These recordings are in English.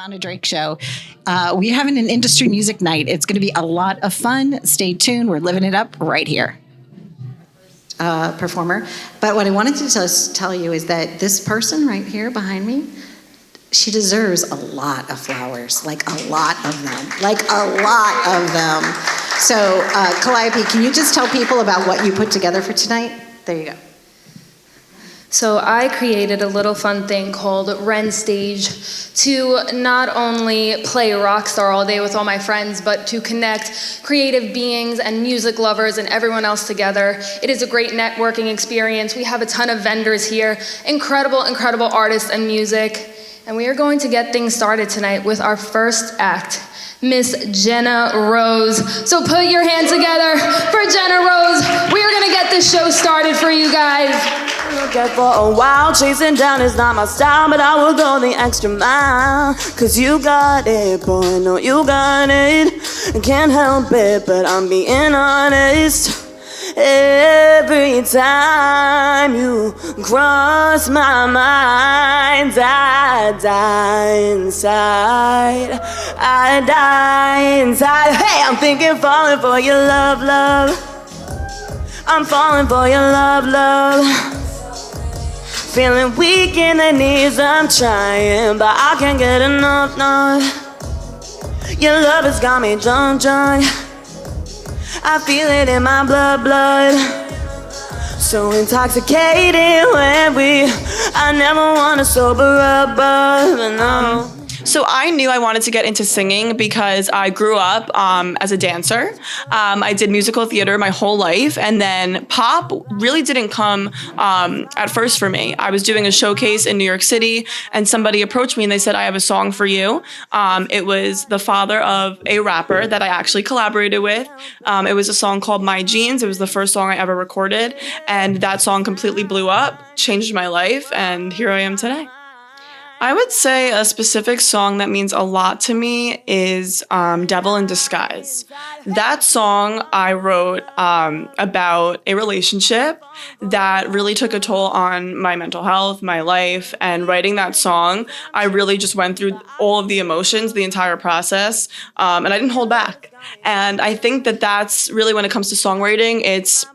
Donna Drake Show. We're having an industry music night. It's going to be a lot of fun. Stay tuned. We're living it up right here. Performer. But what I wanted to tell you is that this person right here behind me, she deserves a lot of flowers, like a lot of them, like a lot of them. So, Calliope, can you just tell people about what you put together for tonight? There you go. So I created a little fun thing called Ren Stage to not only play Rockstar all day with all my friends, but to connect creative beings and music lovers and everyone else together. It is a great networking experience. We have a ton of vendors here, incredible, incredible artists and music. And we are going to get things started tonight with our first act, Miss Jenna Rose. So put your hands together for Jenna Rose. We are gonna get this show started for you guys. Get for a while, chasing down is not my style, but I will go the extra mile. Cause you got it, boy, no you got it. I can't help it, but I'm being honest. Every time you cross my mind, I die inside. I die inside. Hey, I'm thinking falling for your love, love. I'm falling for your love, love. Feeling weak in the knees, I'm trying, but I can't get enough, no. Your love has got me drunk, drunk. I feel it in my blood, blood. So intoxicating when I never wanna sober up, but no. So I knew I wanted to get into singing because I grew up as a dancer. I did musical theater my whole life, and then pop really didn't come at first for me. I was doing a showcase in New York City, and somebody approached me and they said, I have a song for you. It was the father of a rapper that I actually collaborated with. It was a song called My Jeans. It was the first song I ever recorded, and that song completely blew up, changed my life, and here I am today. I would say a specific song that means a lot to me is Devil in Disguise. That song I wrote about a relationship that really took a toll on my mental health, my life, and writing that song, I really just went through all of the emotions, the entire process, and I didn't hold back. And I think that that's really, when it comes to songwriting, it's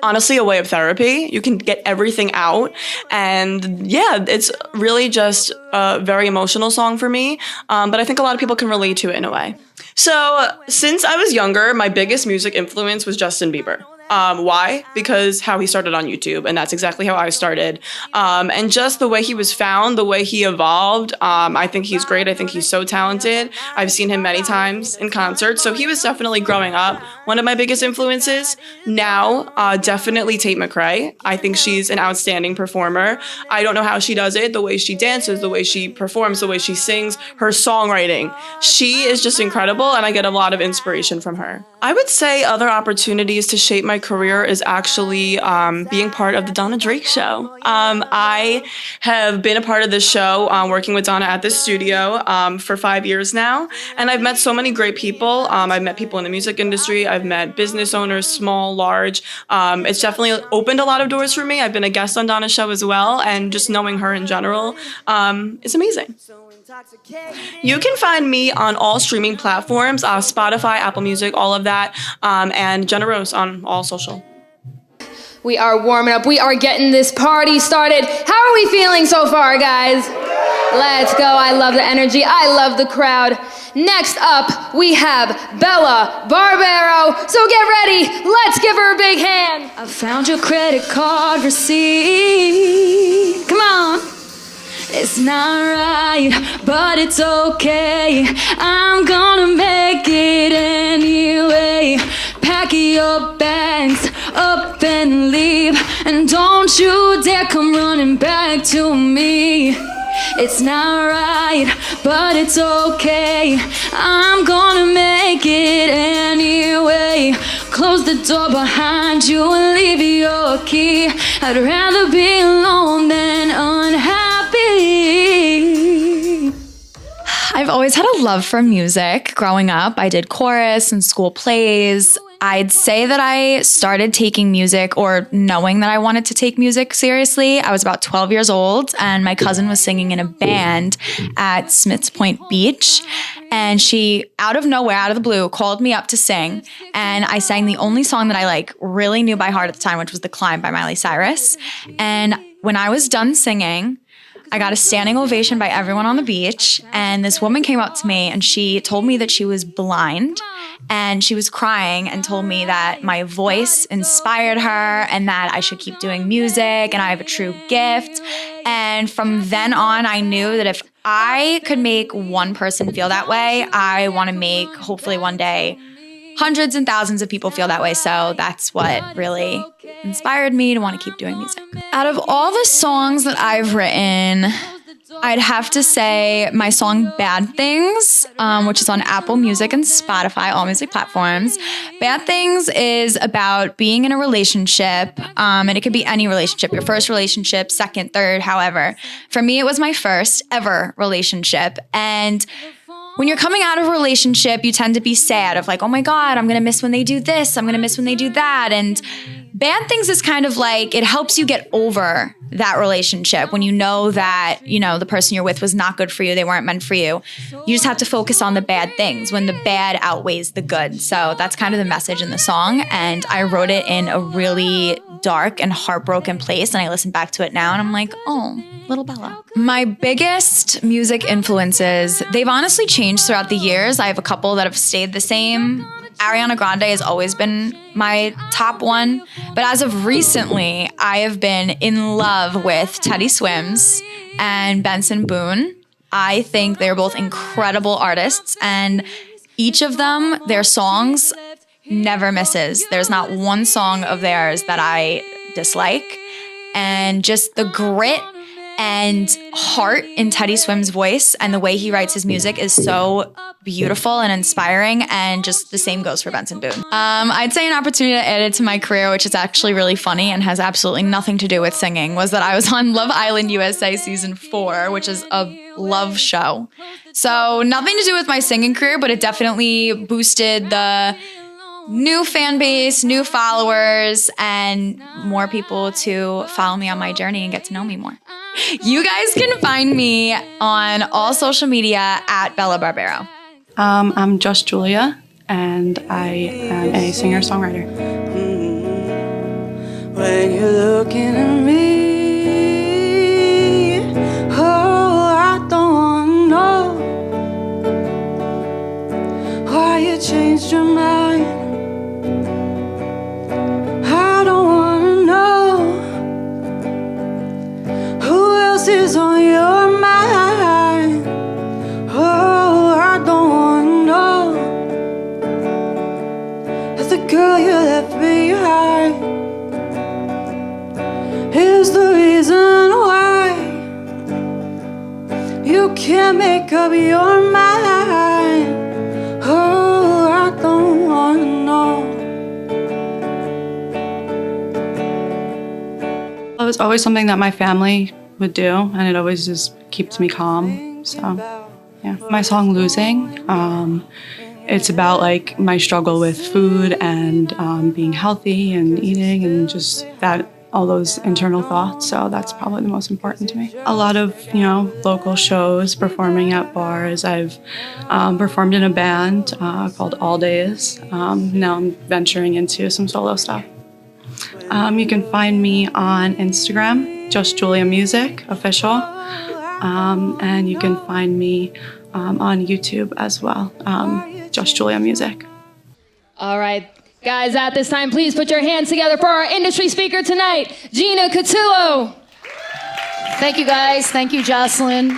honestly a way of therapy. You can get everything out, and yeah, it's really just a very emotional song for me, but I think a lot of people can relate to it in a way. So since I was younger, my biggest music influence was Justin Bieber. Why? Because how he started on YouTube, and that's exactly how I started. And just the way he was found, the way he evolved, I think he's great. I think he's so talented. I've seen him many times in concert, so he was definitely growing up one of my biggest influences. Now, definitely Tate McRae. I think she's an outstanding performer. I don't know how she does it, the way she dances, the way she performs, the way she sings, her songwriting. She is just incredible, and I get a lot of inspiration from her. I would say other opportunities to shape my career is actually being part of the Donna Drake Show. I have been a part of this show, working with Donna at the studio for 5 years now, and I've met so many great people. I've met people in the music industry. I've met business owners, small, large. It's definitely opened a lot of doors for me. I've been a guest on Donna's show as well, and just knowing her in general is amazing. You can find me on all streaming platforms, Spotify, Apple Music, all of that, and Jenna Rose on all social. We are warming up. We are getting this party started. How are we feeling so far, guys? Let's go. I love the energy. I love the crowd. Next up, we have Bella Barbero. So get ready. Let's give her a big hand. I found your credit card receipt. Come on. It's not right, but it's okay. I'm gonna make it anyway. Pack your bags up and leave, and don't you dare come running back to me. It's not right, but it's okay. I'm gonna make it anyway. Close the door behind you and leave your key. I'd rather be alone than unhappy. I've always had a love for music. Growing up, I did chorus and school plays. I'd say that I started taking music or knowing that I wanted to take music seriously. I was about 12 years old and my cousin was singing in a band at Smith's Point Beach. And she, out of nowhere, out of the blue, called me up to sing. And I sang the only song that I really knew by heart at the time, which was The Climb by Miley Cyrus. And when I was done singing, I got a standing ovation by everyone on the beach, and this woman came up to me and she told me that she was blind and she was crying and told me that my voice inspired her and that I should keep doing music and I have a true gift. And from then on, I knew that if I could make one person feel that way, I want to make, hopefully one day, hundreds and thousands of people feel that way. So that's what really inspired me to want to keep doing music. Out of all the songs that I've written, I'd have to say my song Bad Things, which is on Apple Music and Spotify, all music platforms. Bad Things is about being in a relationship, and it could be any relationship, your first relationship, second, third, however. For me, it was my first ever relationship. And when you're coming out of a relationship, you tend to be sad of like, oh my God, I'm going to miss when they do this. I'm going to miss when they do that. And Bad Things is kind of like, it helps you get over that relationship when you know that, you know, the person you're with was not good for you. They weren't meant for you. You just have to focus on the bad things when the bad outweighs the good. So that's kind of the message in the song. And I wrote it in a really dark and heartbroken place. And I listen back to it now and I'm like, oh, little Bella. My biggest music influences, they've honestly changed throughout the years. I have a couple that have stayed the same. Ariana Grande has always been my top one. But as of recently, I have been in love with Teddy Swims and Benson Boone. I think they're both incredible artists, and each of them, their songs never misses. There's not one song of theirs that I dislike. And just the grit and heart in Teddy Swims' voice and the way he writes his music is so beautiful and inspiring, and just the same goes for Benson Boone. I'd say an opportunity that added to my career, which is actually really funny and has absolutely nothing to do with singing, was that I was on Love Island USA Season 4, which is a love show. So nothing to do with my singing career, but it definitely boosted the new fan base, new followers, and more people to follow me on my journey and get to know me more. You guys can find me on all social media at Bella Barbero. I'm Just Julia, and I am a singer-songwriter. When you're looking at me, oh, I don't wanna know why you changed your mind. I don't wanna know who else is on your mind. Oh, I don't wanna know if the girl you left behind is the reason why you can't make up your mind. Oh, I don't wanna know. It was always something that my family would do, and it always just keeps me calm. So, yeah. My song Losing, it's about like my struggle with food and being healthy and eating and just that, all those internal thoughts. So that's probably the most important to me. A lot of, local shows, performing at bars. I've performed in a band called All Days. Now I'm venturing into some solo stuff. You can find me on Instagram, Just Julia Music Official, and you can find me on YouTube as well, Just Julia Music. All right, guys, at this time, please put your hands together for our industry speaker tonight, Gina Cotillo. Thank you, guys. Thank you, Jocelyn.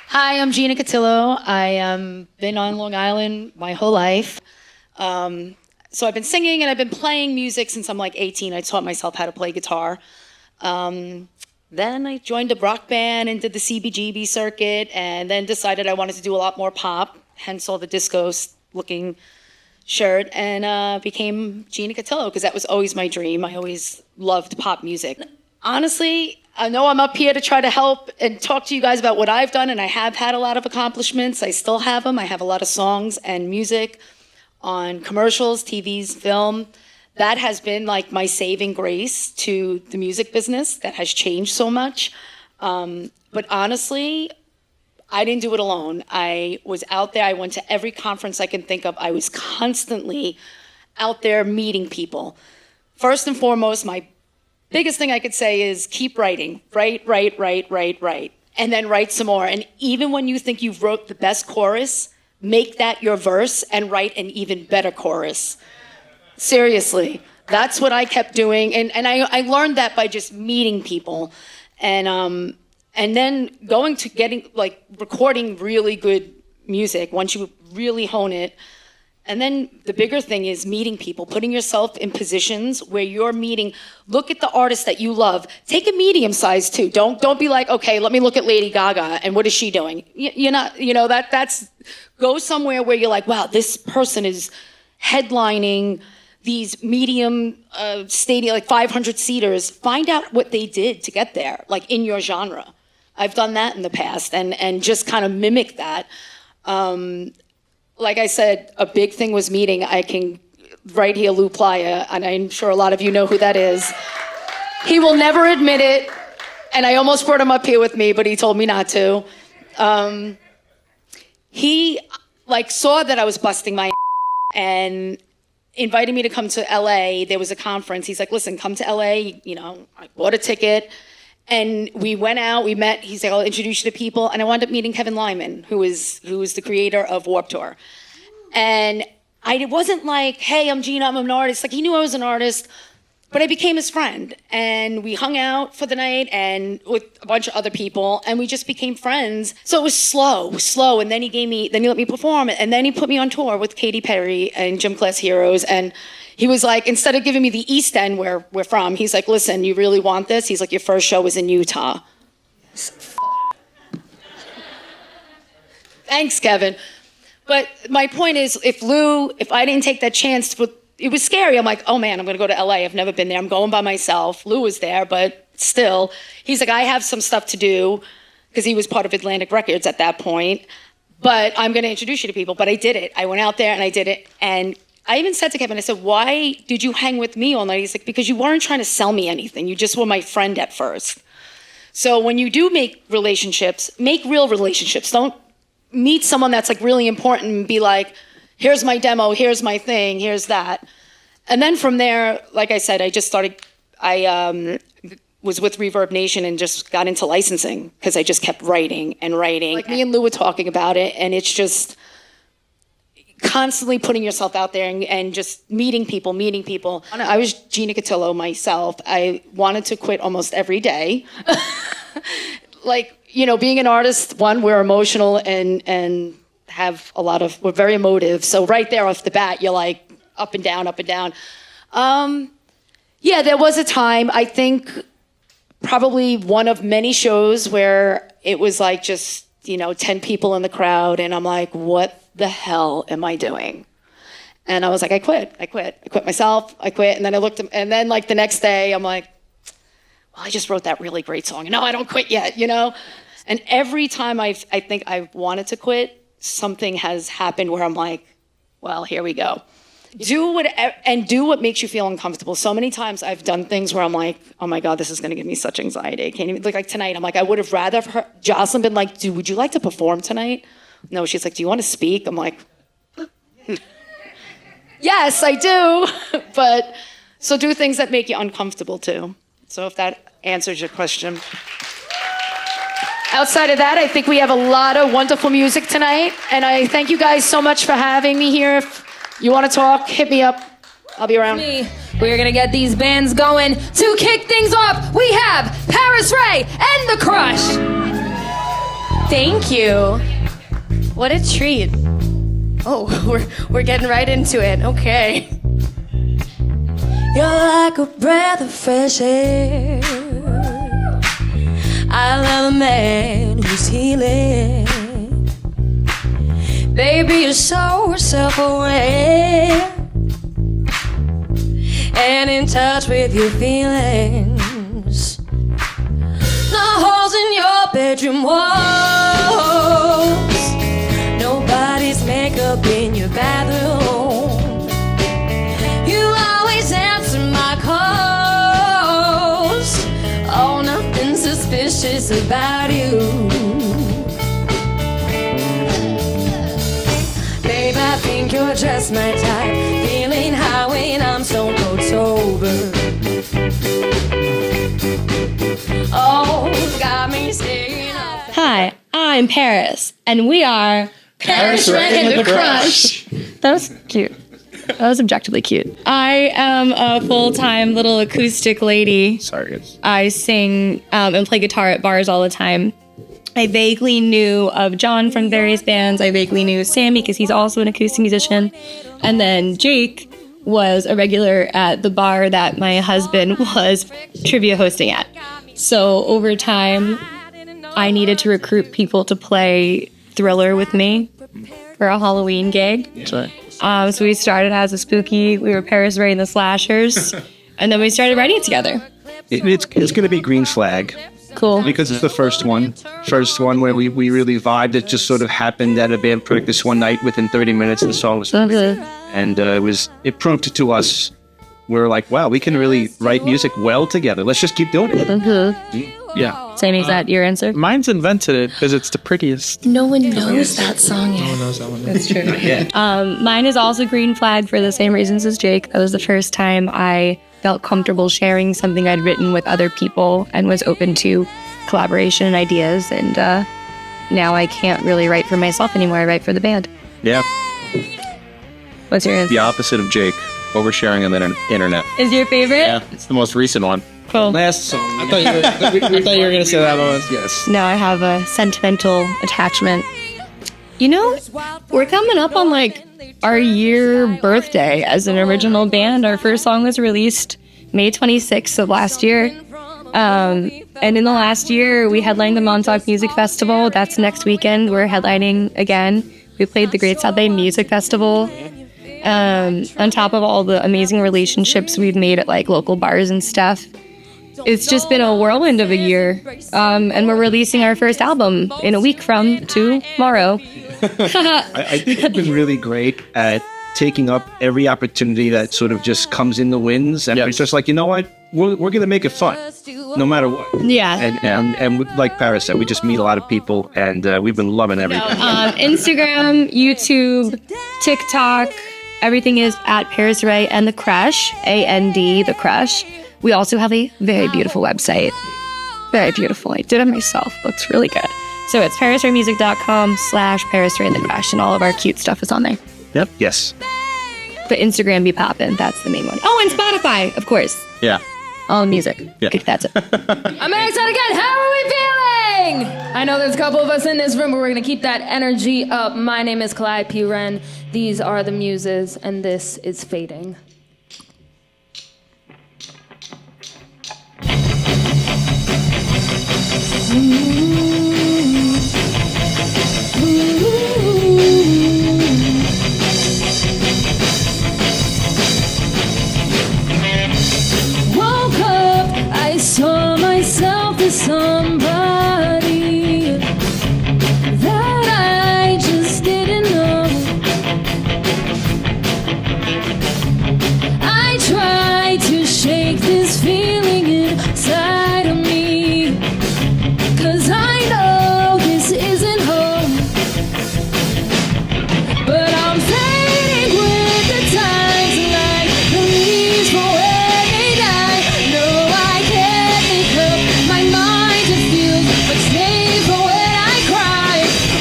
Hi, I'm Gina Cotillo. I been on Long Island my whole life. So I've been singing and I've been playing music since I'm like 18. I taught myself how to play guitar. Then I joined a rock band and did the CBGB circuit, and then decided I wanted to do a lot more pop, hence all the disco-looking shirt, and became Gina Cotillo, because that was always my dream. I always loved pop music. Honestly, I know I'm up here to try to help and talk to you guys about what I've done, and I have had a lot of accomplishments. I still have them. I have a lot of songs and music. on commercials, TVs, film. That has been like my saving grace to the music business that has changed so much. But honestly, I didn't do it alone. I was out there. I went to every conference I can think of. I was constantly out there meeting people. First and foremost, my biggest thing I could say is keep writing. Write. And then write some more. And even when you think you've wrote the best chorus, make that your verse and write an even better chorus. Seriously. That's what I kept doing. And I learned that by just meeting people. And then going to getting, like, recording really good music once you really hone it. And then the bigger thing is meeting people, putting yourself in positions where you're meeting. Look at the artists that you love. Take a medium size too. Don't be like, okay, let me look at Lady Gaga and what is she doing? You're not, that's, go somewhere where you're like, wow, this person is headlining these medium stadium, like 500 seaters. Find out what they did to get there, like in your genre. I've done that in the past and just kind of mimic that. Like I said, a big thing was meeting. I can, right here, Lou Playa, and I'm sure a lot of you know who that is. He will never admit it, and I almost brought him up here with me, but he told me not to. He, saw that I was busting my and invited me to come to LA. There was a conference. He's like, listen, come to LA. I bought a ticket. And we went out, we met, he's like, I'll introduce you to people. And I wound up meeting Kevin Lyman, who is the creator of Warped Tour. And I wasn't like, hey, I'm Gina, I'm an artist. Like, he knew I was an artist, but I became his friend. And we hung out for the night and with a bunch of other people, and we just became friends. So it was slow. And then he let me perform. And then he put me on tour with Katy Perry and Gym Class Heroes. And he was like, instead of giving me the East End where we're from, he's like, listen, you really want this? He's like, your first show was in Utah. Thanks, Kevin. But my point is, if I didn't take that chance, it was scary. I'm like, oh man, I'm gonna go to LA. I've never been there. I'm going by myself. Lou was there, but still. He's like, I have some stuff to do, because he was part of Atlantic Records at that point. But I'm gonna introduce you to people. But I did it. I went out there and I did it. And I even said to Kevin, I said, why did you hang with me all night? He's like, because you weren't trying to sell me anything. You just were my friend at first. So when you do make relationships, make real relationships. Don't meet someone that's like really important and be like, here's my demo, here's my thing, here's that. And then from there, like I said, I was with Reverb Nation and just got into licensing because I just kept writing and writing. Like me and Lou were talking about it, and it's just constantly putting yourself out there and just meeting people. I was Gina Cotillo myself. I wanted to quit almost every day. Being an artist, one, we're emotional and have we're very emotive. So right there off the bat, you're like up and down. Yeah, there was a time, I think probably one of many shows where it was like just, 10 people in the crowd, and I'm like, what the hell am I doing? And I was like, I quit myself, and then I looked, and then like the next day, I'm like, well, I just wrote that really great song. No, I don't quit yet, And every time I think I've wanted to quit, something has happened where I'm like, well, here we go. Do what makes you feel uncomfortable. So many times I've done things where I'm like, oh my God, this is gonna give me such anxiety. I can't even, like tonight, I'm like, I would have rather Jocelyn been like, dude, would you like to perform tonight? No, she's like, do you want to speak? I'm like, yes, I do. But, so do things that make you uncomfortable too. So if that answers your question. Outside of that, I think we have a lot of wonderful music tonight. And I thank you guys so much for having me here. If you want to talk, hit me up. I'll be around. We're going to get these bands going. To kick things off, we have Paris Ray and The Crush. Thank you. What a treat. Oh, we're getting right into it. Okay. You're like a breath of fresh air. I love a man who's healing. Baby, you're so self-aware and in touch with your feelings. No holes in your bedroom walls, nobody's makeup in your bathroom. suspicious about you. Babe, I think you're just my type. Feeling high when I'm stone cold sober. Oh, got me staying up. Hi, I'm Paris, and we are Paris and the Crush. That was cute. That was objectively cute. I am a full-time little acoustic lady. Sorry. I sing and play guitar at bars all the time. I vaguely knew of John from various bands. I vaguely knew Sammy because he's also an acoustic musician. And then Jake was a regular at the bar that my husband was trivia hosting at. So over time, I needed to recruit people to play Thriller with me for a Halloween gig. That's right. So we started as a spooky. We were Paris Ray and the Slashers. And then we started writing it together. It's going to be Green Flag. Cool. Because it's the first one where we really vibed. It just sort of happened at a band practice one night. Within 30 minutes, the song was Okay. and it proved to us, we're like, wow, we can really write music well together. Let's just keep doing it. Yeah. Sammy, is that your answer? Mine's invented it because it's the prettiest. No one knows that song yet. No one knows that one. That's true. Yeah. Mine is also Green Flag for the same reasons as Jake. That was the first time I felt comfortable sharing something I'd written with other people and was open to collaboration and ideas. And now I can't really write for myself anymore. I write for the band. Yeah. What's your answer? The opposite of Jake. What we're sharing on the internet. Is your favorite? Yeah. It's the most recent one. Cool. Last song. I thought you were gonna say that one. Yes. No, I have a sentimental attachment. You know, we're coming up on like our year birthday as an original band. Our first song was released May 26th of last year. And in the last year, we headlined the Montauk Music Festival. That's next weekend. We're headlining again. We played the Great South Bay Music Festival. On top of all the amazing relationships we've made at like local bars and stuff. It's just been a whirlwind of a year. And we're releasing our first album in a week from tomorrow. I think I've been really great at taking up every opportunity that sort of just comes in the winds. And it's just like, you know what? We're going to make it fun, no matter what. Yeah. And like Paris said, we just meet a lot of people, and we've been loving everything. Instagram, YouTube, TikTok, everything is at Paris Ray and the Crush, AND the Crush. We also have a very beautiful website. Very beautiful. I did it myself. Looks really good. So it's parisraymusic.com/Paris Ray and the Crush, and all of our cute stuff is on there. Yep. Yes. But Instagram be poppin'. That's the main one. Oh, and Spotify, of course. Yeah. All the music. Yeah. Okay, that's it. I'm very excited again. How are we feeling? I know there's a couple of us in this room, but we're going to keep that energy up. My name is Calliope Wren. These are the Muses, and this is Fading. Woke up, I saw myself as somebody that I just didn't know. I tried to shake this feeling inside of me, 'cause I know this isn't home. But I'm fading with the times, like the leaves fall when they die. No, I can't make up my mind to feel much painful when I cry.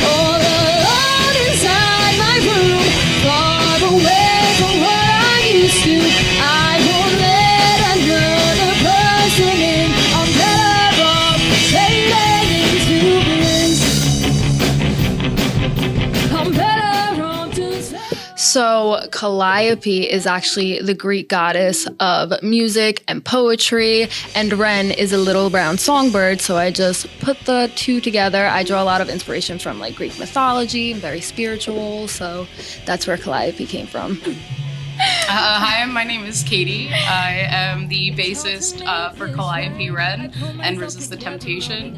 All alone inside my room, far away from what I'm used to. I won't let another person in. I'm better off fading into bliss. I'm better off to So Calliope is actually the Greek goddess of music and poetry, and Wren is a little brown songbird, so I just put the two together. I draw a lot of inspiration from like Greek mythology, very spiritual, so that's where Calliope came from. Hi, my name is Katie. I am the bassist for Calliope Wren and Resist the Temptation.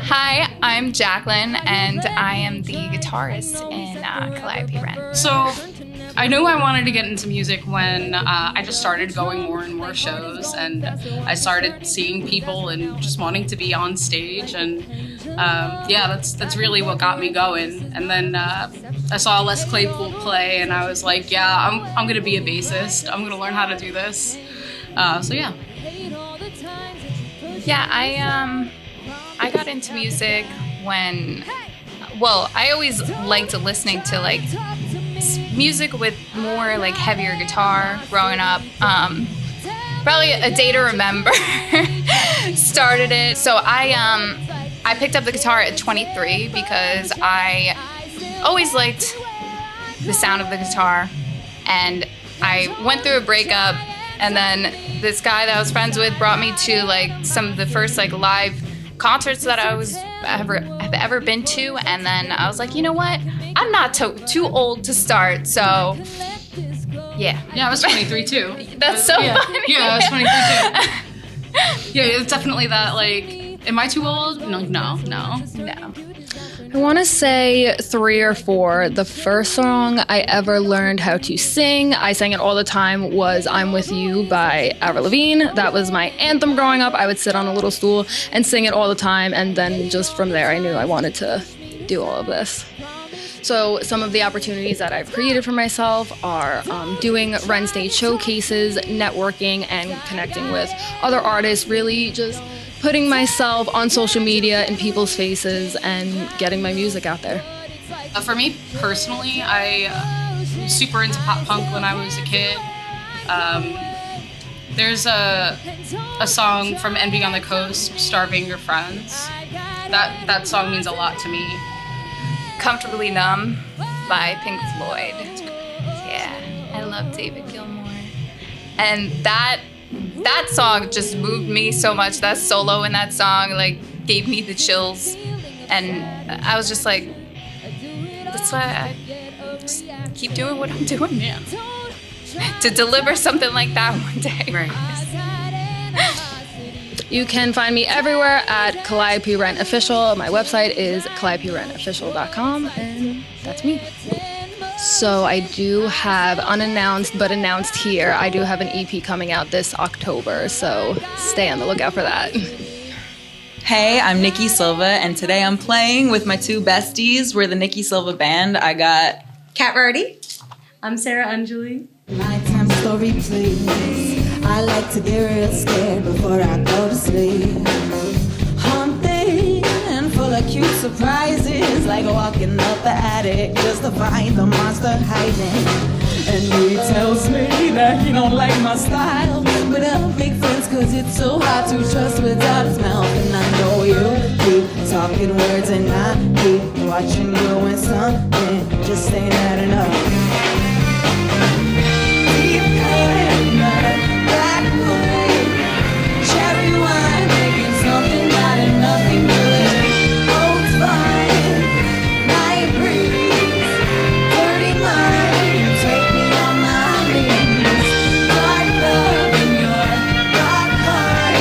Hi, I'm Jacqueline, and I am the guitarist in Calliope Wren. So, I knew I wanted to get into music when I just started going more and more shows, and I started seeing people and just wanting to be on stage, and that's really what got me going. And then I saw Les Claypool play, and I was like, yeah, I'm gonna be a bassist. I'm gonna learn how to do this. I got into music when, I always liked listening to like music with more like heavier guitar growing up. Probably A Day to Remember started it. So I picked up the guitar at 23 because I always liked the sound of the guitar, and I went through a breakup, and then this guy that I was friends with brought me to like some of the first like live concerts that have ever been to, and then I was like, you know what? I'm not too old to start, so yeah. Yeah, I was 23 too. That's so funny. Yeah, I was 23 too. Yeah, it's definitely that, like, am I too old? No. I want to say 3 or 4. The first song I ever learned how to sing, I sang it all the time, was I'm With You by Avril Lavigne. That was my anthem growing up. I would sit on a little stool and sing it all the time, and then just from there I knew I wanted to do all of this. So some of the opportunities that I've created for myself are doing Ren Stage showcases, networking, and connecting with other artists, really just putting myself on social media in people's faces and getting my music out there. For me personally, I was super into pop punk when I was a kid. There's a song from Envy on the Coast, Starving Your Friends. That song means a lot to me. Comfortably Numb by Pink Floyd. Yeah, I love David Gilmour. And that song just moved me so much. That solo in that song like gave me the chills, and I was just like, that's why I just keep doing what I'm doing. Yeah. To deliver something like that one day. Right. You can find me everywhere at Calliope Rent Official. My website is calliopirentofficial.com, and that's me. So I do have unannounced but announced here. I do have an EP coming out this October, so stay on the lookout for that. Hey, I'm Nikki Silva, and today I'm playing with my 2 besties. We're the Nikki Silva Band. I got Kat Rardy. I'm Sarah Anjali. Nighttime story, please. I like to get real scared before I go to sleep. Haunting and full of cute surprises, like walking up the attic just to find the monster hiding. And he tells me that he don't like my style, but I don't make friends cause it's so hard to trust without his mouth. And I know you keep talking words and I keep watching you when something just ain't that enough. Cherry wine, making something out of nothing good. Old fine, night breeze, dirty mind, take me on my knees. Dark love in your dark heart,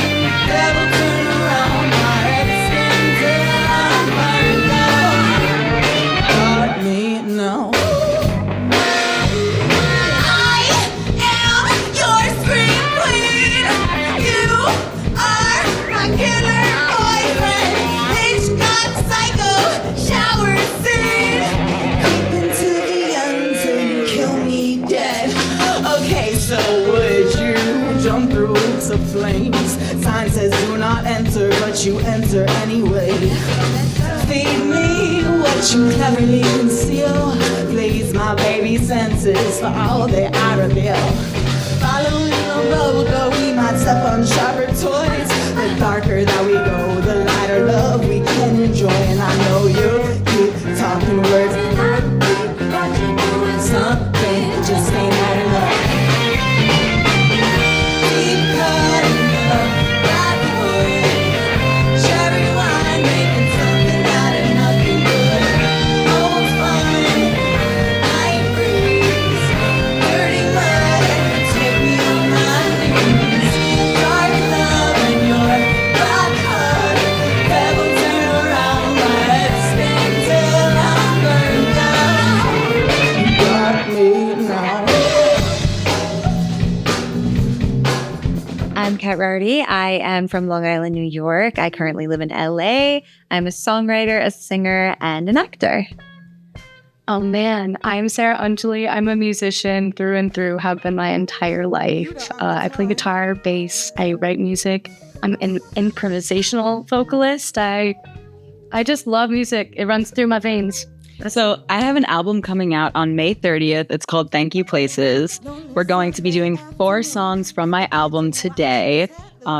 devil turn around my head spin till I'm burned out. Got me now. Of flames. Sign says do not enter, but you enter anyway. Feed me what you cleverly conceal. Please my baby senses for all that I reveal. Following the road, though we might step on sharper toys. The darker that we go, the lighter love we can enjoy. And I know you keep talking words and I keep watching doing something just ain't had enough. I'm Kat Rarty. I am from Long Island, New York. I currently live in LA. I'm a songwriter, a singer, and an actor. Oh man, I'm Sarah Anjali. I'm a musician through and through, have been my entire life. I play guitar, bass, I write music. I'm an improvisational vocalist. I just love music. It runs through my veins. So I have an album coming out on May 30th. It's called Thank You Places. We're going to be doing 4 songs from my album today.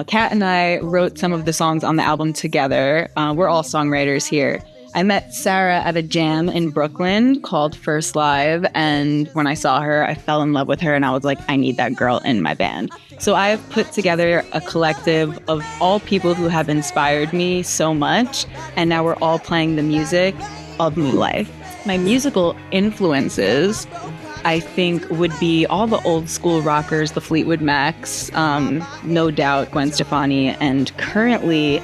Kat and I wrote some of the songs on the album together. We're all songwriters here. I met Sarah at a jam in Brooklyn called First Live, and when I saw her, I fell in love with her, and I was like, I need that girl in my band. So I've put together a collective of all people who have inspired me so much, and now we're all playing the music of New Life. My musical influences, I think, would be all the old school rockers, the Fleetwood Macs, no doubt Gwen Stefani, and currently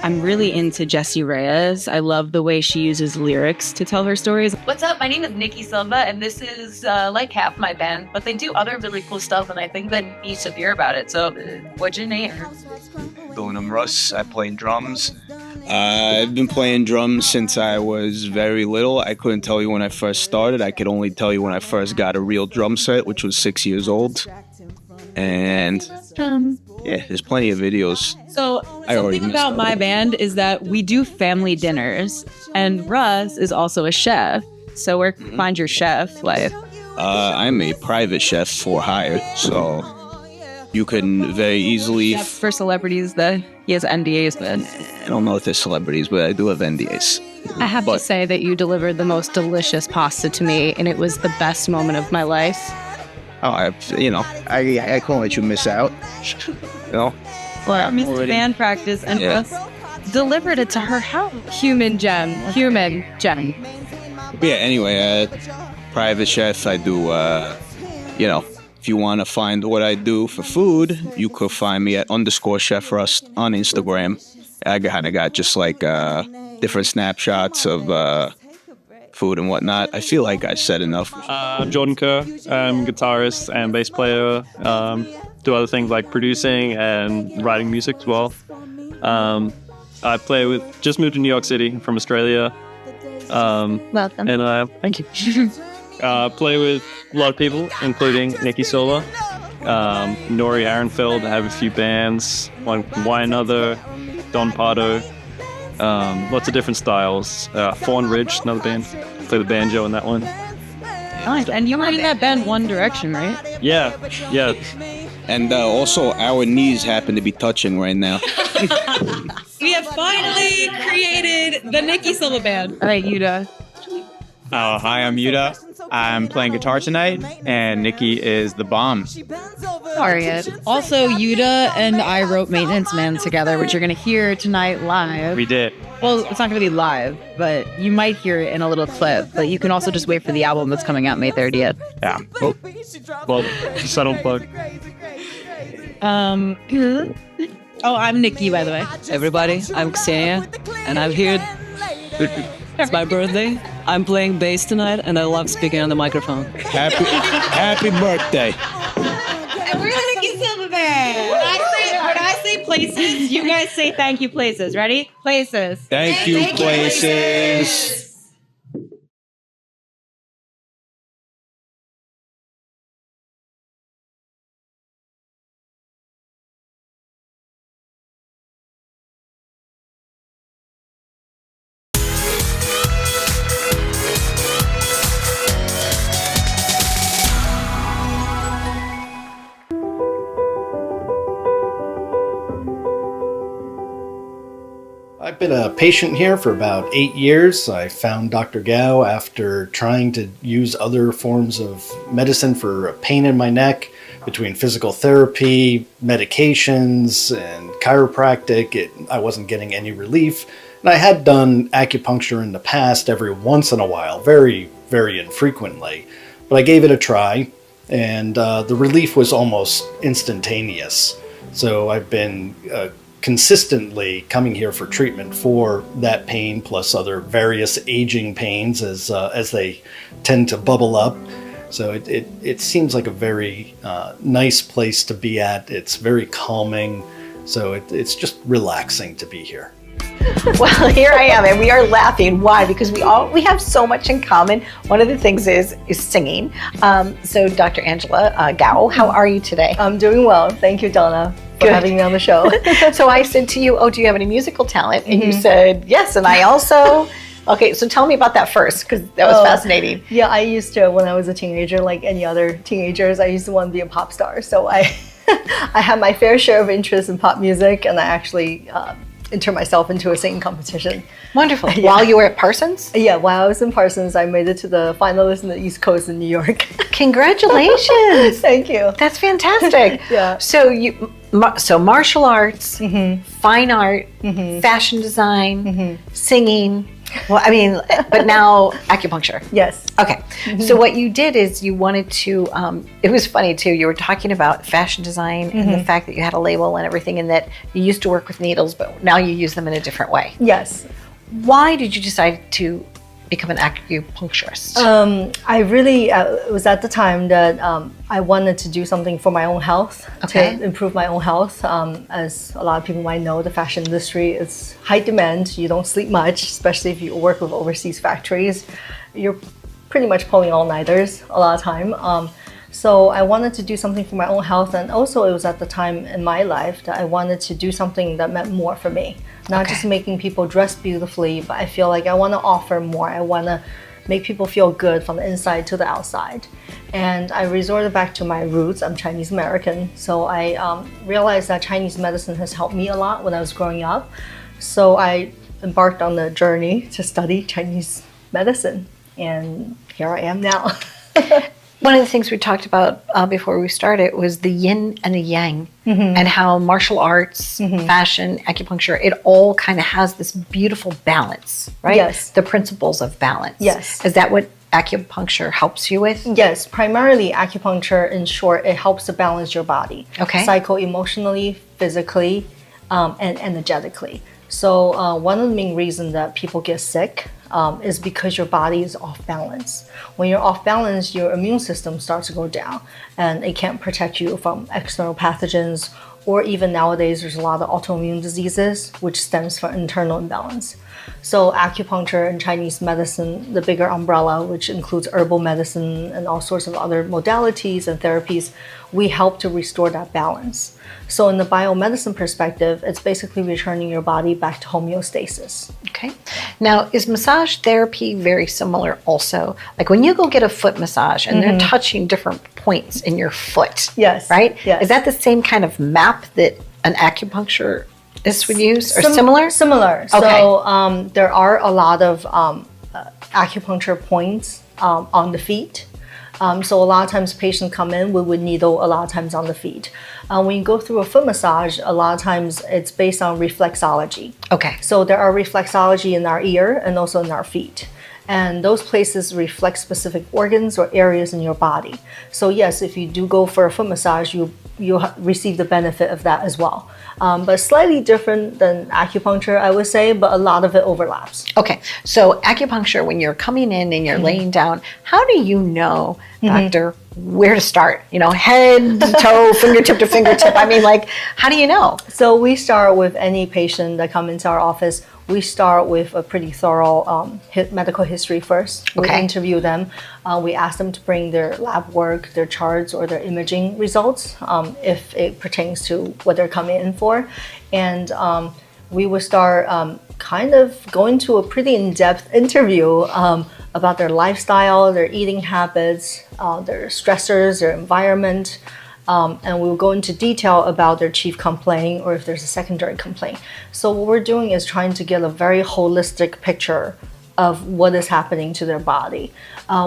I'm really into Jessie Reyes. I love the way she uses lyrics to tell her stories. What's up? My name is Nikki Silva, and this is like half my band, but they do other really cool stuff, and I think that you need to hear about it. So, what's your name? I'm Russ. I play drums. I've been playing drums since I was very little. I couldn't tell you when I first started. I could only tell you when I first got a real drum set, which was 6 years old. And yeah, there's plenty of videos. So something about my band is that we do family dinners, and Russ is also a chef. So where can you find your chef life? I'm a private chef for hire, so you can very easily... For celebrities that he has NDAs with. I don't know if they're celebrities, but I do have NDAs. I have to say that you delivered the most delicious pasta to me, and it was the best moment of my life. Oh, I can't let you miss out. You know? Well, I missed band practice and Russ delivered it to her house. Human gem. But yeah, anyway, private chef, I do, if you want to find what I do for food, you could find me at _Chef Rust on Instagram. I kind of got just like different snapshots of food and whatnot. I feel like I said enough. I'm Jordan Kerr. I'm guitarist and bass player. Do other things like producing and writing music as well. I just moved to New York City from Australia. Welcome. And thank you. Play with a lot of people, including Nikki Silva, Nori Arenfeld. I have a few bands, like Why Another, Don Pardo. Lots of different styles. Fawn Ridge, another band. Play the banjo in that one. Nice. And you were in that band One Direction, right? Yeah. And also, our knees happen to be touching right now. We have finally created the Nikki Silva Band. All right, Yuda. Hi, I'm Yuda. I'm playing guitar tonight, and Nikki is the bomb. Also, Yuda and I wrote Maintenance Man together, which you're going to hear tonight live. We did. Well, it's not going to be live, but you might hear it in a little clip. But you can also just wait for the album that's coming out May 30th. Yeah. Well, subtle plug. I'm Nikki, by the way. Everybody, I'm Ksenia, and I'm here. It's my birthday. I'm playing bass tonight, and I love speaking on the microphone. Happy birthday. And we're the Nikki Silva Band. When I say places, you guys say thank you places. Ready? Places. Thank you, places. I've been a patient here for about 8 years. I found Dr. Gao after trying to use other forms of medicine for a pain in my neck. Between physical therapy, medications, and chiropractic, I wasn't getting any relief. And I had done acupuncture in the past every once in a while, very, very infrequently. But I gave it a try, and the relief was almost instantaneous. So I've been consistently coming here for treatment for that pain, plus other various aging pains as they tend to bubble up. So it seems like a very nice place to be at. It's very calming. So it's just relaxing to be here. Well, here I am, and we are laughing. Why? Because we have so much in common. One of the things is singing. So, Dr. Angela Gao, how are you today? I'm doing well. Thank you, Donna, for having me on the show. So I said to you, do you have any musical talent? And you said yes, and I also. Okay, so tell me about that first, because that was fascinating. Yeah, I used to, when I was a teenager, like any other teenagers, I used to want to be a pop star. So I had my fair share of interest in pop music, and I actually entered myself into a singing competition. Wonderful. Yeah. While you were at Parsons? Yeah, while I was in Parsons, I made it to the finalists in the East Coast in New York. Congratulations. Thank you. That's fantastic. Yeah. So martial arts, fine art, fashion design, singing. Well, I mean, but now acupuncture. Yes. Okay. So what you did is you wanted to, it was funny too, you were talking about fashion design and the fact that you had a label and everything, and that you used to work with needles, but now you use them in a different way. Yes. Why did you decide to become an acupuncturist? I really, it was at the time that I wanted to do something for my own health, to improve my own health. As a lot of people might know, the fashion industry is high demand. You don't sleep much, especially if you work with overseas factories. You're pretty much pulling all-nighters a lot of time. So I wanted to do something for my own health, and also it was at the time in my life that I wanted to do something that meant more for me. Not just making people dress beautifully, but I feel like I want to offer more. I want to make people feel good from the inside to the outside. And I resorted back to my roots. I'm Chinese American, so I realized that Chinese medicine has helped me a lot when I was growing up. So I embarked on the journey to study Chinese medicine, and here I am now. One of the things we talked about before we started was the yin and the yang, and how martial arts, fashion, acupuncture, it all kind of has this beautiful balance, right? Yes. The principles of balance. Yes. Is that what acupuncture helps you with? Yes, primarily acupuncture, in short, it helps to balance your body. Okay. Psycho-emotionally, physically, and energetically. So one of the main reasons that people get sick is because your body is off balance. When you're off balance, your immune system starts to go down, and it can't protect you from external pathogens, or even nowadays there's a lot of autoimmune diseases which stems from internal imbalance. So acupuncture and Chinese medicine, the bigger umbrella, which includes herbal medicine and all sorts of other modalities and therapies, we help to restore that balance. So in the biomedicine perspective, it's basically returning your body back to homeostasis. Okay. Now, is massage therapy very similar also? Like when you go get a foot massage and they're touching different points in your foot. Yes. Right? Yes. Is that the same kind of map that an acupuncturist would use, or similar? Similar. Okay. So there are a lot of acupuncture points on the feet. So a lot of times patients come in with needle a lot of times on the feet. When you go through a foot massage, a lot of times it's based on reflexology. Okay. So there are reflexology in our ear and also in our feet. And those places reflect specific organs or areas in your body. So yes, if you do go for a foot massage, you'll receive the benefit of that as well. But slightly different than acupuncture, I would say, but a lot of it overlaps. Okay, so acupuncture, when you're coming in and you're laying down, how do you know, doctor, where to start? You know, head to toe, fingertip to fingertip. I mean, like, how do you know? So we start with any patient that come into our office. We start with a pretty thorough medical history first. We interview them. We ask them to bring their lab work, their charts, or their imaging results if it pertains to what they're coming in for. And we would start kind of going to a pretty in-depth interview about their lifestyle, their eating habits, their stressors, their environment. And we'll go into detail about their chief complaint or if there's a secondary complaint. So what we're doing is trying to get a very holistic picture of what is happening to their body.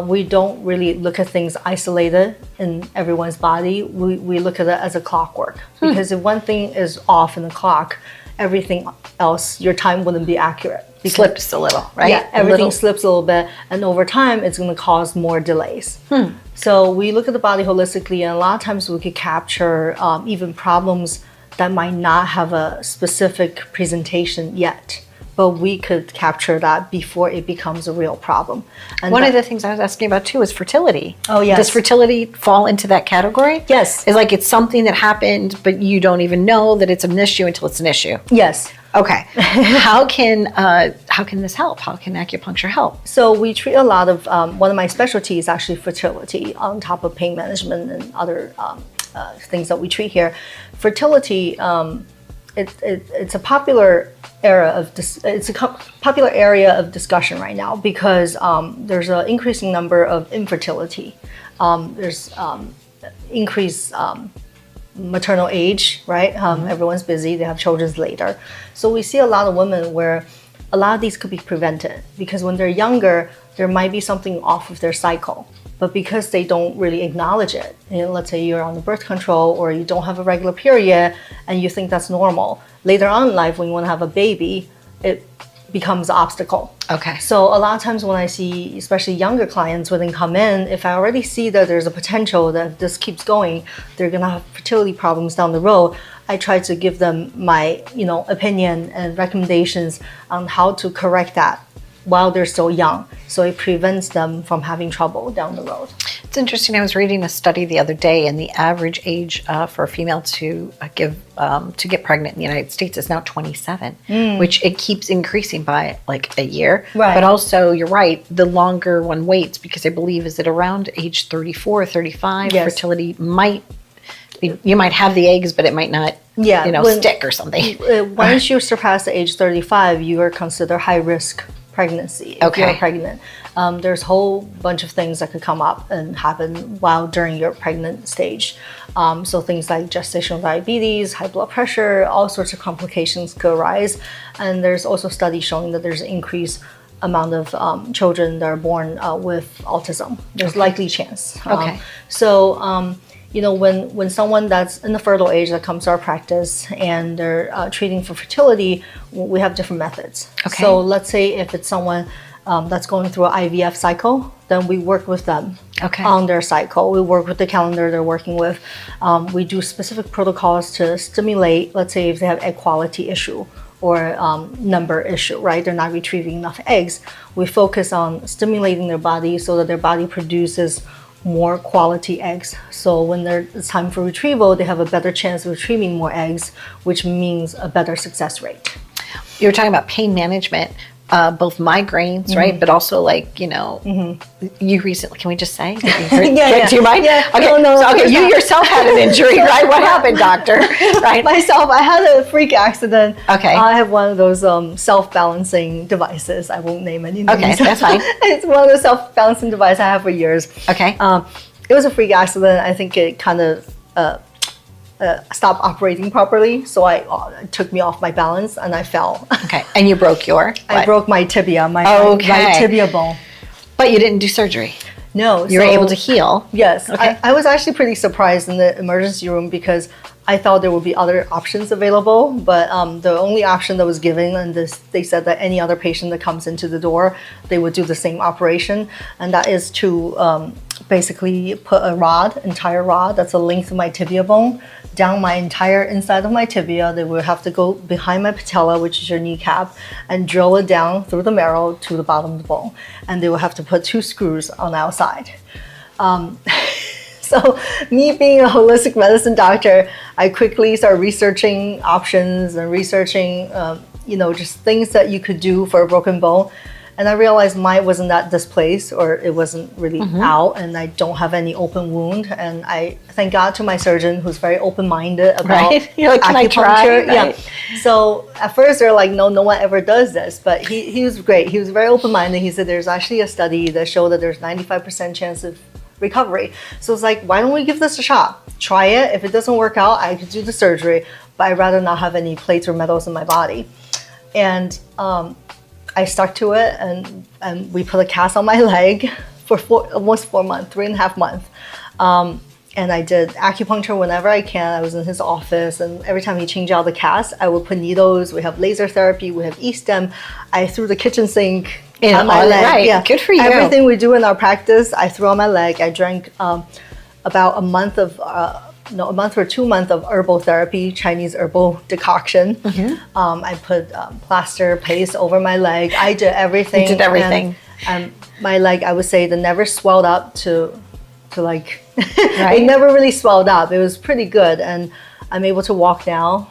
We don't really look at things isolated in everyone's body. We look at it as a clockwork. Because if one thing is off in the clock, everything else, your time wouldn't be accurate. Slips a little, right? Yeah, everything slips a little bit, and over time, it's going to cause more delays. So we look at the body holistically, and a lot of times we could capture even problems that might not have a specific presentation yet, but we could capture that before it becomes a real problem. And One of the things I was asking about too is fertility. Oh, yes. Does fertility fall into that category? Yes. It's like it's something that happened, but you don't even know that it's an issue until it's an issue. Yes. Okay. How can this help? How can acupuncture help? So we treat a lot of, one of my specialties is actually fertility on top of pain management and other things that we treat here. Fertility, it's a popular popular area of discussion right now because there's an increasing number of infertility. There's increased maternal age, right? Everyone's busy, they have children later. So we see a lot of women where a lot of these could be prevented because when they're younger, there might be something off of their cycle. But because they don't really acknowledge it, let's say you're on the birth control or you don't have a regular period and you think that's normal, later on in life when you want to have a baby, it becomes an obstacle. Okay. So a lot of times when I see, especially younger clients, when they come in, if I already see that there's a potential that if this keeps going, they're gonna have fertility problems down the road, I try to give them my, opinion and recommendations on how to correct that while they're still young, so it prevents them from having trouble down the road. It's interesting. I was reading a study the other day, and the average age for a female to get pregnant in the United States is now 27, which it keeps increasing by like a year. Right. But also, you're right, the longer one waits, because I believe is it around age 34 or 35, Yes. fertility might be, you might have the eggs, but it might not, stick or something. Once you surpass the age 35, you are considered high risk pregnancy if you're pregnant. There's a whole bunch of things that could come up and happen during your pregnant stage. So things like gestational diabetes, high blood pressure, all sorts of complications could arise. And there's also studies showing that there's an increased amount of children that are born with autism. There's likely chance. When someone that's in the fertile age that comes to our practice and they're treating for fertility, we have different methods. Okay. So let's say if it's someone that's going through an IVF cycle, then we work with them on their cycle. We work with the calendar they're working with. We do specific protocols to stimulate, let's say if they have egg quality issue or number issue, right? They're not retrieving enough eggs. We focus on stimulating their body so that their body produces more quality eggs. So when it's time for retrieval, they have a better chance of retrieving more eggs, which means a better success rate. You were talking about pain management, both migraines, right? But also you recently, can we just say? Do you mind? Yeah. Okay. No, you yourself had an injury, right? What happened, doctor? Right. Myself, I had a freak accident. Okay. I have one of those self-balancing devices. I won't name any names. Okay, that's fine. It's one of the self-balancing devices I have for years. Okay. It was a freak accident. I think it kind of stopped operating properly, so it took me off my balance and I fell. Okay. And you broke your? I broke my tibia, my right tibia bone. But you didn't do surgery? No. You were able to heal? Yes. Okay. I was actually pretty surprised in the emergency room because I thought there would be other options available, but the only option that was given, and they said that any other patient that comes into the door, they would do the same operation, and that is to basically put a entire rod, that's the length of my tibia bone, down my entire inside of my tibia. They would have to go behind my patella, which is your kneecap, and drill it down through the marrow to the bottom of the bone. And they would have to put 2 screws on the outside. So me being a holistic medicine doctor, I quickly started researching options and researching, just things that you could do for a broken bone. And I realized mine wasn't that displaced, or it wasn't really out, and I don't have any open wound. And I thank God to my surgeon, who's very open-minded about You're like, can I try? Right. Yeah. So at first they're like, no one ever does this. But he was great. He was very open-minded. He said there's actually a study that showed that there's 95% chance of recovery. So it's like, why don't we give this a shot? Try it. If it doesn't work out, I could do the surgery, but I'd rather not have any plates or metals in my body. And I stuck to it, and we put a cast on my leg for almost 4 months, 3.5 months. And I did acupuncture whenever I can. I was in his office, and every time he changed out the cast, I would put needles. We have laser therapy, we have e-stem. I threw the kitchen sink on my leg. Right. Yeah. Good for you. Everything we do in our practice, I threw on my leg. I drank about a month of a month or 2 months of herbal therapy, Chinese herbal decoction. I put plaster paste over my leg. I did everything. You did everything. And my leg, I would say, that never swelled up to like, Right. it never really swelled up. It was pretty good. And I'm able to walk now.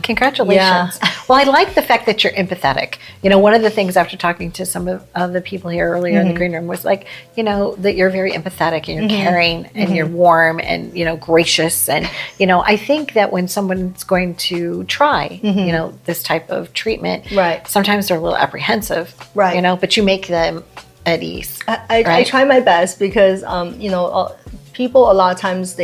Congratulations. Yeah. Well, I like the fact that you're empathetic. One of the things after talking to some of the people here earlier in the green room was like, that you're very empathetic and you're caring and you're warm and, gracious. And, I think that when someone's going to try, this type of treatment, Right. sometimes they're a little apprehensive, Right. But you make them at ease. I try my best because, people a lot of times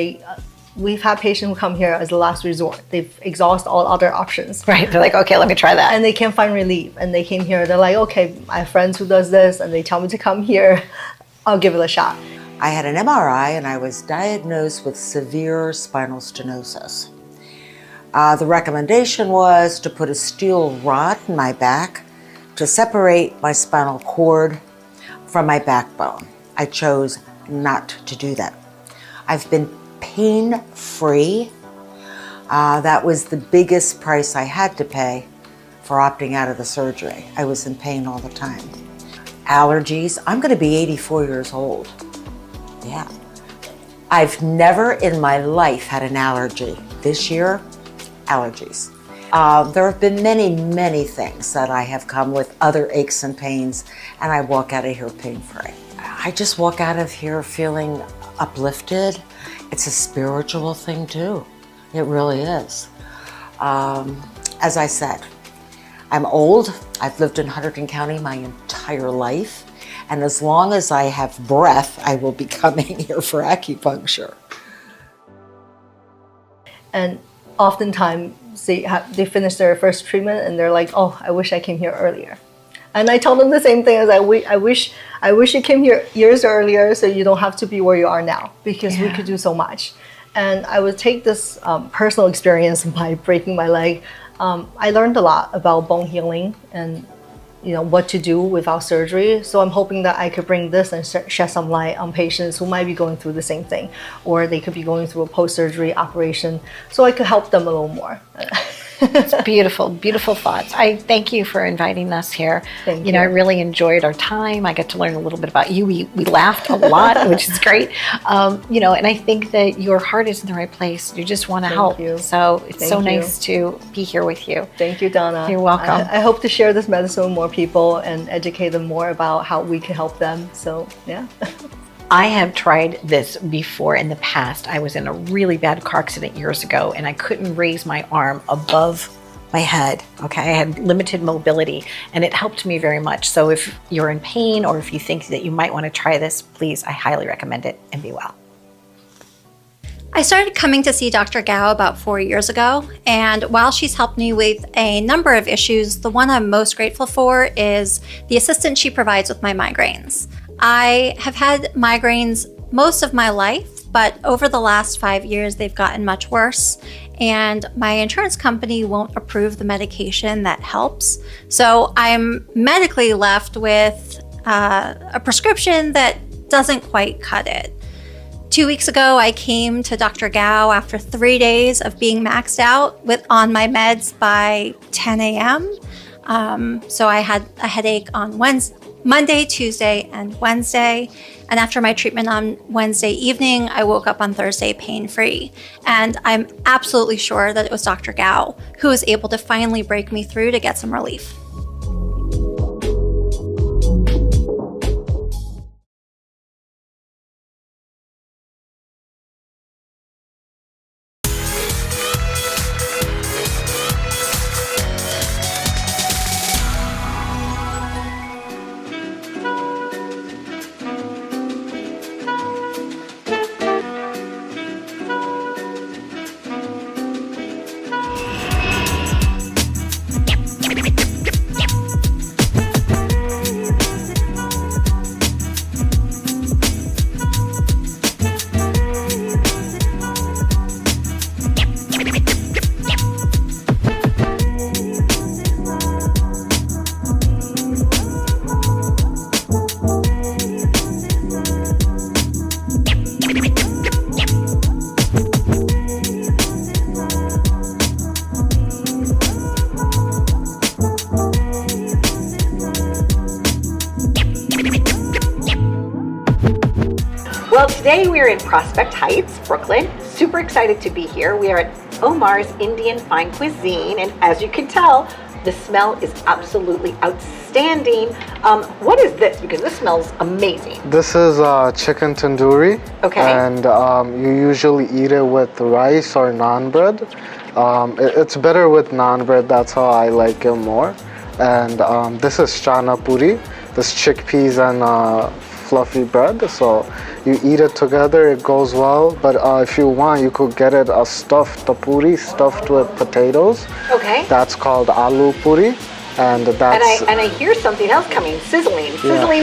we've had patients who come here as a last resort. They've exhausted all other options. Right. They're like, okay, let me try that. And they can't find relief. And they came here. They're like, okay, I have friends who does this, and they tell me to come here. I'll give it a shot. I had an MRI, and I was diagnosed with severe spinal stenosis. The recommendation was to put a steel rod in my back to separate my spinal cord from my backbone. I chose not to do that. I've been pain-free. That was the biggest price I had to pay for opting out of the surgery. I was in pain all the time. Allergies, I'm gonna be 84 years old. Yeah. I've never in my life had an allergy. This year, allergies. There have been many, many things that I have come with other aches and pains, and I walk out of here pain-free. I just walk out of here feeling uplifted. It's a spiritual thing too. It really is. As I said, I'm old. I've lived in Hunterdon County my entire life. And as long as I have breath, I will be coming here for acupuncture. And oftentimes they finish their first treatment and they're like, oh, I wish I came here earlier. And I tell them the same thing as I wish you came here years earlier so you don't have to be where you are now, because we could do so much. And I would take this personal experience by breaking my leg. I learned a lot about bone healing and what to do without surgery. So I'm hoping that I could bring this and shed some light on patients who might be going through the same thing, or they could be going through a post-surgery operation, so I could help them a little more. It's beautiful, beautiful thoughts. I thank you for inviting us here. Thank you. I really enjoyed our time. I got to learn a little bit about you. We laughed a lot, which is great. And I think that your heart is in the right place. You just want to help. You. So it's Thank so you. nice to be here with you. Thank you, Donna. You're welcome. I hope to share this medicine with more people and educate them more about how we can help them. So, yeah. I have tried this before in the past. I was in a really bad car accident years ago, and I couldn't raise my arm above my head. Okay, I had limited mobility, and it helped me very much. So if you're in pain, or if you think that you might want to try this, please, I highly recommend it, and be well. I started coming to see Dr. Gao about 4 years ago, and while she's helped me with a number of issues, the one I'm most grateful for is the assistance she provides with my migraines. I have had migraines most of my life, but over the last 5 years, they've gotten much worse, and my insurance company won't approve the medication that helps. So I'm medically left with a prescription that doesn't quite cut it. 2 weeks ago, I came to Dr. Gao after 3 days of being maxed out on my meds by 10 a.m. So I had a headache on Monday, Tuesday, and Wednesday. And after my treatment on Wednesday evening, I woke up on Thursday pain-free. And I'm absolutely sure that it was Dr. Gao who was able to finally break me through to get some relief. today we're in Prospect Heights, Brooklyn. Super excited to be here. We are at Omar's Indian Fine Cuisine, and as you can tell, the smell is absolutely outstanding. What is this? Because this smells amazing. This is chicken tandoori. Okay. And you usually eat it with rice or naan bread. It's better with naan bread. That's how I like it more. And this is chana puri. This chickpeas and fluffy bread. So you eat it together, it goes well. But if you want, you could get it a stuffed puri, stuffed with potatoes. Okay. That's called aloo puri. And that's... And I hear something else coming, sizzling.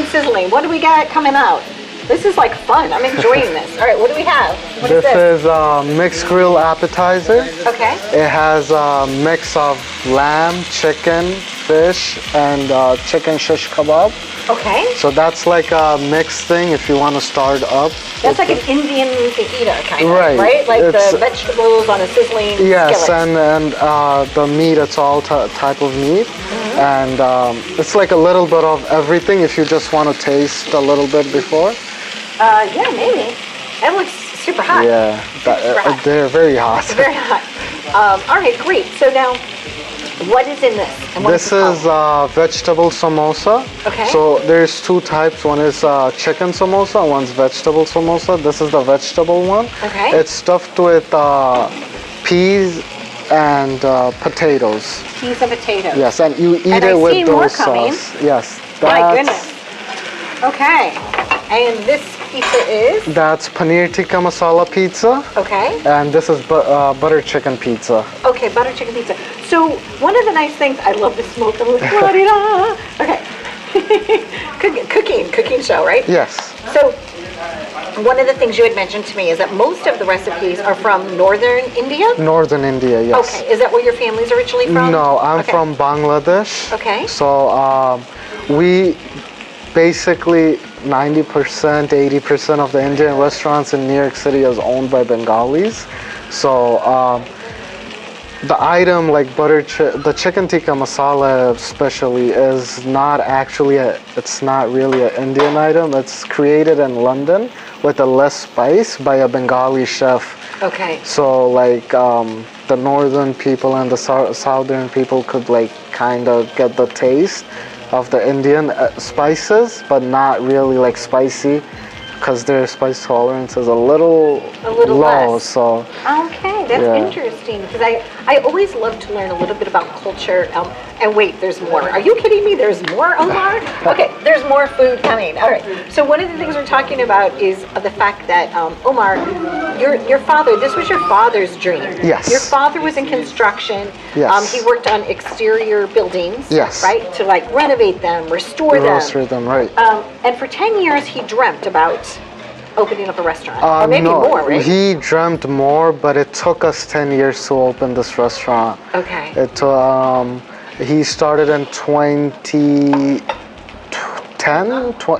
Sizzling. What do we got coming out? This is like fun. I'm enjoying this. All right, what do we have? What is this? This is a mixed grill appetizer. Okay. It has a mix of lamb, chicken, fish, and chicken shish kebab. Okay. So that's like a mixed thing if you want to start up. That's like an Indian fajita kind of, Right. right? Like the vegetables on a sizzling Yes, skillet. and the meat, it's all type of meat. Mm-hmm. And it's like a little bit of everything if you just want to taste a little bit before. Yeah, maybe. That looks super hot. Yeah, they're very hot. Very hot. All right, great. So now, what is in this? And what This is vegetable samosa. Okay. So there's two types. One is chicken samosa, one's vegetable samosa. This is the vegetable one. Okay. It's stuffed with peas and potatoes. Peas and potatoes. Yes, and you eat And it I with see more those coming. sauce. Yes. My goodness. Okay. And this pizza is? That's paneer tikka masala pizza. Okay. And this is butter chicken pizza. Okay, butter chicken pizza. So one of the nice things, I love the smoke. I'm like, la-di-da. Okay. Cooking show, right? Yes. So one of the things you had mentioned to me is that most of the recipes are from northern India? Northern India, yes. Okay. Is that where your family's originally from? No, I'm Okay. from Bangladesh. Okay. So we basically 90%, 80% of the Indian restaurants in New York City is owned by Bengalis. So the item like the chicken tikka masala especially is not actually it's not really an Indian item. It's created in London with a less spice by a Bengali chef. Okay. So like the northern people and the southern people could like kind of get the taste of the Indian spices, but not really like spicy, because their spice tolerance is a little low. less. So Okay, that's Yeah. interesting because I always love to learn a little bit about culture. And wait, there's more. Are you kidding me? There's more, Omar? Okay, there's more food coming. All right. So one of the things we're talking about is the fact that Omar, your father. This was your father's dream. Yes. Your father was in construction. Yes. He worked on exterior buildings. Yes. Right, to like renovate them, restore them. roast them, right? And for 10 years, he dreamt about opening up a restaurant, or maybe no, more, right? He dreamt more, but it took us 10 years to open this restaurant. Okay. He started in 2010.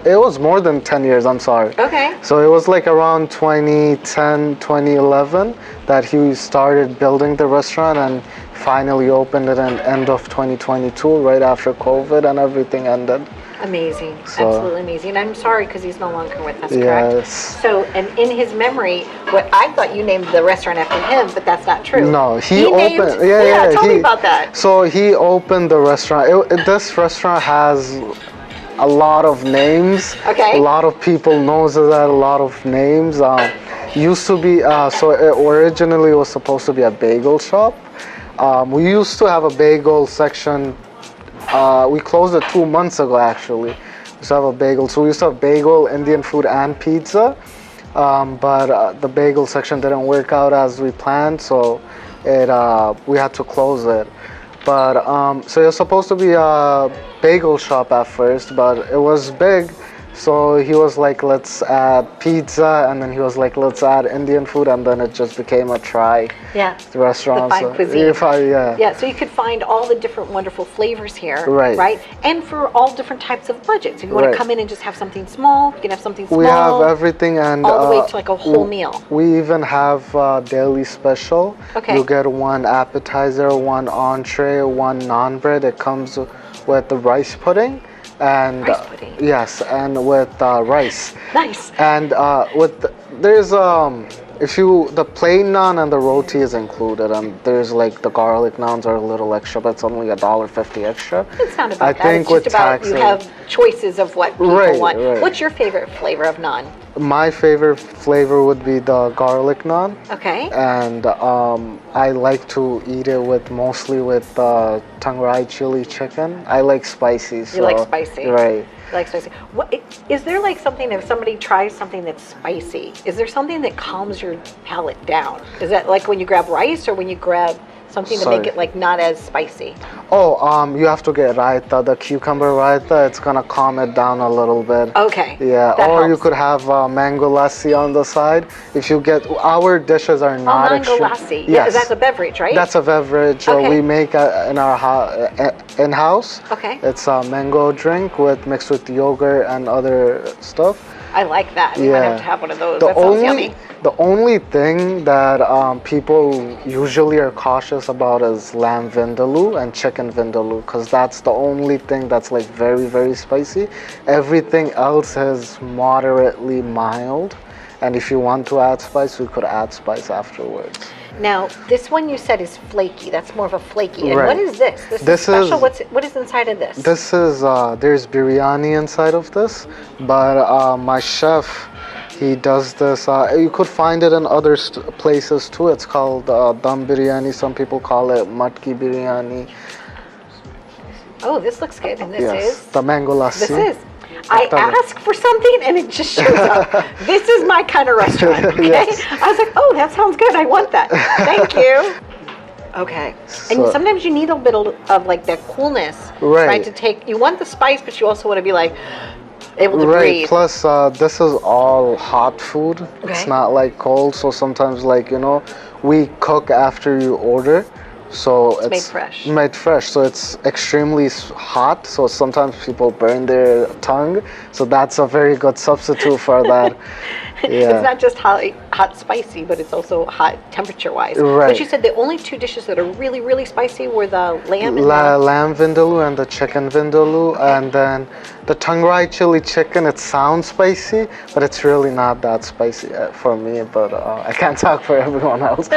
It was more than 10 years, I'm sorry. Okay. So it was like around 2010, 2011 that he started building the restaurant and finally opened it in end of 2022, right after COVID and everything ended. Amazing, So- absolutely amazing. I'm sorry because he's no longer with us, correct? Yes. So, and in his memory, what I thought you named the restaurant after him, but that's not true. No, he named, opened. tell me about that. So he opened the restaurant. This restaurant has a lot of names. Okay. A lot of people knows that. A lot of names. Used to be. So it originally was supposed to be a bagel shop. We used to have a bagel section. We closed it 2 months ago, actually. We used to have a bagel. So we used to have bagel, Indian food, and pizza. But the bagel section didn't work out as we planned, so we had to close it. But so it was supposed to be a bagel shop at first, but it was big. So he was like, let's add pizza, and then he was like, let's add Indian food, and then it just became a restaurant. The fine cuisine. Yeah. Yeah, so you could find all the different wonderful flavors here, Right. right? And for all different types of budgets. If you want Right. to come in and just have something small, you can have something small. We have everything, and all the way to like a whole meal. We even have daily special. Okay. You get one appetizer, one entree, one naan bread. It comes with the rice pudding. And Rice pudding. yes, and with rice. Nice. And with there's if you the plain naan and the roti is included, and there's like the garlic naans are a little extra, but it's only $1.50 extra. It's not about I that. think It's with just about taxes, you have choices of what people Right, want. right. What's your favorite flavor of naan? my favorite flavor would be the garlic naan. Okay. And I like to eat it with mostly with Tangrai chili chicken. I like spicy. So, You like spicy. Right. You like spicy. What is there like something if somebody tries something that's spicy? Is there something that calms your palate down? Is that like when you grab rice or when you grab something to make Sorry. it like not as spicy? Oh, you have to get raita, the cucumber raita. It's gonna calm it down a little bit. Okay. Yeah, that or you helps. could have mango lassi on the side. If you get our dishes are not mango extreme- lassi. Yes, That's a beverage, right? That's a beverage Okay. we make in our in-house. Okay. It's a mango drink mixed with yogurt and other stuff. I like that. You might have to have one of those. The That sounds only yummy. the only thing that people usually are cautious about is lamb vindaloo and chicken vindaloo, because that's the only thing that's like very, very spicy. Everything else is moderately mild, and if you want to add spice, we could add spice afterwards. Now, this one you said is flaky. That's more of a flaky. And Right. what is this? This This is special. is- What is inside of this? This is there's biryani inside of this, but my chef, he does this. You could find it in other places too. It's called dum biryani. Some people call it matki biryani. Oh, this looks good. And this Yes, is? the mango lassi. This is. I Tell me. ask for something and it just shows up. This is my kind of restaurant. Okay. Yes. I was like, oh, that sounds good. I want that. Thank you. Okay. And So- sometimes you need a bit of like that coolness, Right. To take. You want the spice, but you also want to be like able to Right. breathe. Plus, this is all hot food. It's Okay. not like cold. So sometimes, like we cook after you order. So It's made fresh. Made fresh. So it's extremely hot. So sometimes people burn their tongue. So that's a very good substitute for that. Yeah. It's not just hot spicy, but it's also hot temperature-wise. Right. But you said the only two dishes that are really, really spicy were the lamb and Lamb vindaloo and the chicken vindaloo, and then the Tangrai chili chicken. It sounds spicy, but it's really not that spicy for me. But I can't talk for everyone else.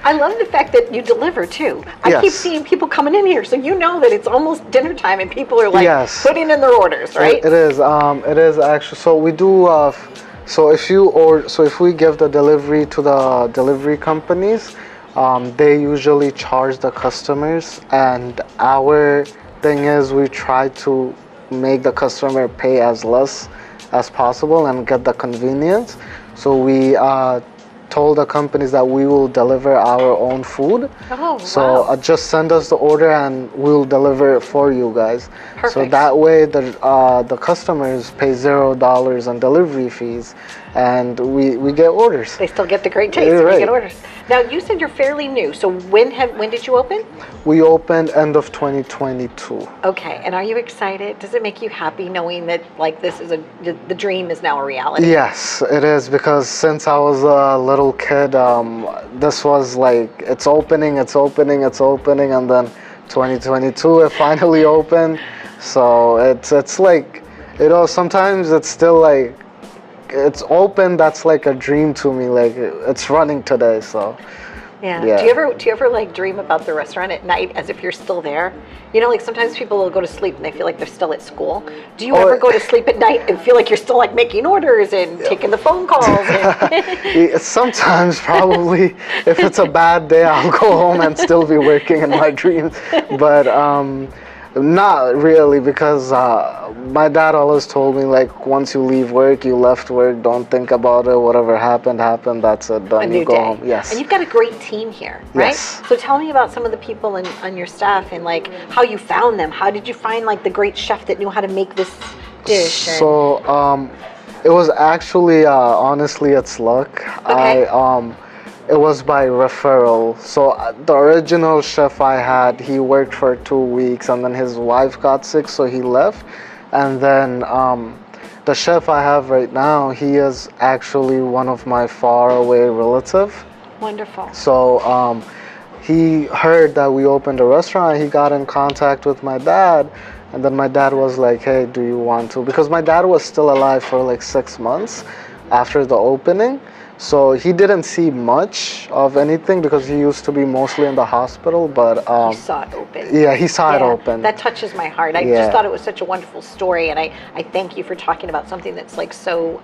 I love the fact that you deliver too. I keep Yes. seeing people coming in here, so you know that it's almost dinner time and people are like Yes. putting in their orders, right? It is. It is actually. So we do. So if we give the delivery to the delivery companies, they usually charge the customers, and our thing is we try to make the customer pay as less as possible and get the convenience. So we told the companies that we will deliver our own food. Oh, So wow. just send us the order and we'll deliver it for you guys. So Perfect. that way the customers pay $0 on delivery fees, and we get orders. They still get the great taste Yeah, and we right. get orders. Now you said you're fairly new, so when did you open? We opened end of 2022. Okay, and are you excited? Does it make you happy knowing that like this is the dream is now a reality? Yes, it is, because since I was a little kid, this was like it's opening, and then 2022 it finally opened. So it's like sometimes it's still like it's open. That's like a dream to me. Like it's running today. So Yeah. Yeah. Do you ever like dream about the restaurant at night as if you're still there? You know, like sometimes people will go to sleep and they feel like they're still at school. Do you ever go to sleep at night and feel like you're still like making orders and taking the phone calls? And sometimes probably if it's a bad day, I'll go home and still be working in my dreams. But not really, because my dad always told me, like, once you leave work, you left work, don't think about it, whatever happened, that's it, done, a you new go day. home. Yes. And you've got a great team here, right? Yes. So tell me about some of the people on your staff and like how you found them. How did you find like the great chef that knew how to make this dish? And- So it was actually, honestly, it's luck. Okay. It was by referral. So the original chef I had, he worked for 2 weeks, and then his wife got sick, so he left. And then the chef I have right now, he is actually one of my faraway relative. Wonderful. So he heard that we opened a restaurant. He got in contact with my dad, and then my dad was like, "Hey, do you want to?" Because my dad was still alive for like 6 months after the opening. So he didn't see much of anything because he used to be mostly in the hospital, but He saw it open. yeah, he saw it open. That touches my heart. I just thought it was such a wonderful story, and I thank you for talking about something that's like so,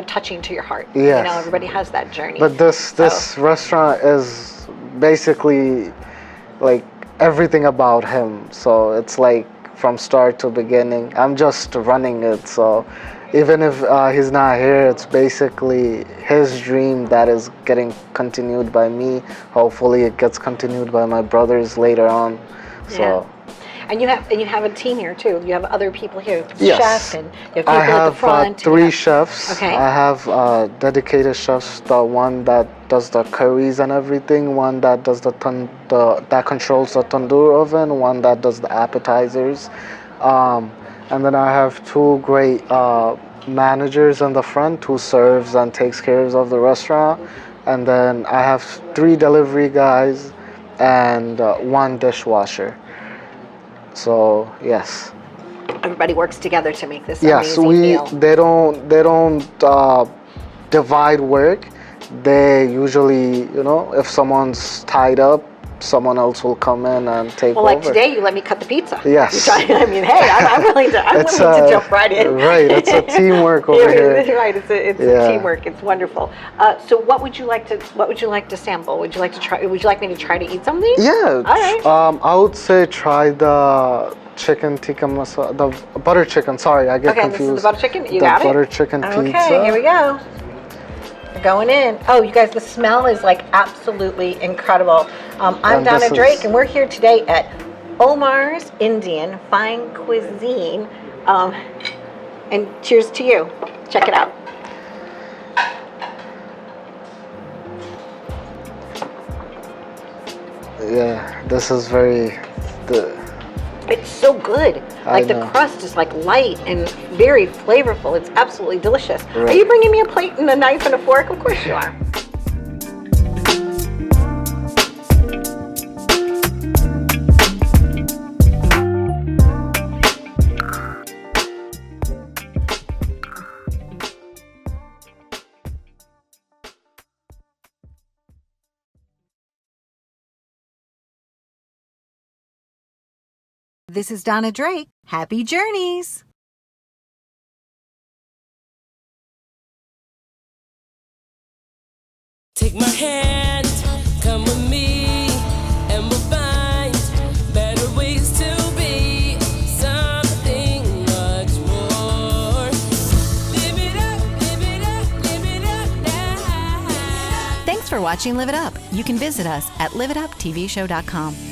touching to your heart. Yes. Everybody has that journey. But this restaurant is basically like everything about him. So it's like from start to beginning. I'm just running it. So even if he's not here, it's basically his dream that is getting continued by me. Hopefully it gets continued by my brothers later on. So. And you have a team here too. You have other people here, Yes. chef, and you have people I have at the front. three chefs. Okay. I have dedicated chefs. The one that does the curries and everything. One that does that controls the tandoor oven. One that does the appetizers. And then I have two great managers in the front who serves and takes care of the restaurant. And then I have 3 delivery guys and 1 dishwasher. So yes. Everybody works together to make this Yes, amazing meal. they don't divide work. They usually, if someoone's tied up, someone else will come in and take over. Well, like today, you let me cut the pizza. Yes. I'm willing to jump right in. Right, it's a teamwork over here. Right, it's a teamwork. It's wonderful. So, what would you like to sample? Would you like to try? Would you like me to try to eat something? Yeah. All right. I would say try the chicken tikka masala, the butter chicken. Sorry, I get confused. Okay, this is the butter chicken. You got it. The butter chicken pizza. Okay, here we go. We're going in. Oh, you guys, the smell is like absolutely incredible. I'm Donna Drake, and we're here today at Omar's Indian Fine Cuisine. And cheers to you. Check it out. Yeah, this is very. It's so good. Like the crust is like light and very flavorful. It's absolutely delicious. Right. Are you bringing me a plate and a knife and a fork? Of course you are. This is Donna Drake. Happy journeys! Take my hand, come with me, and we'll find better ways to be something much more. Live it up, live it up, live it up now. Thanks for watching Live It Up. You can visit us at liveituptvshow.com.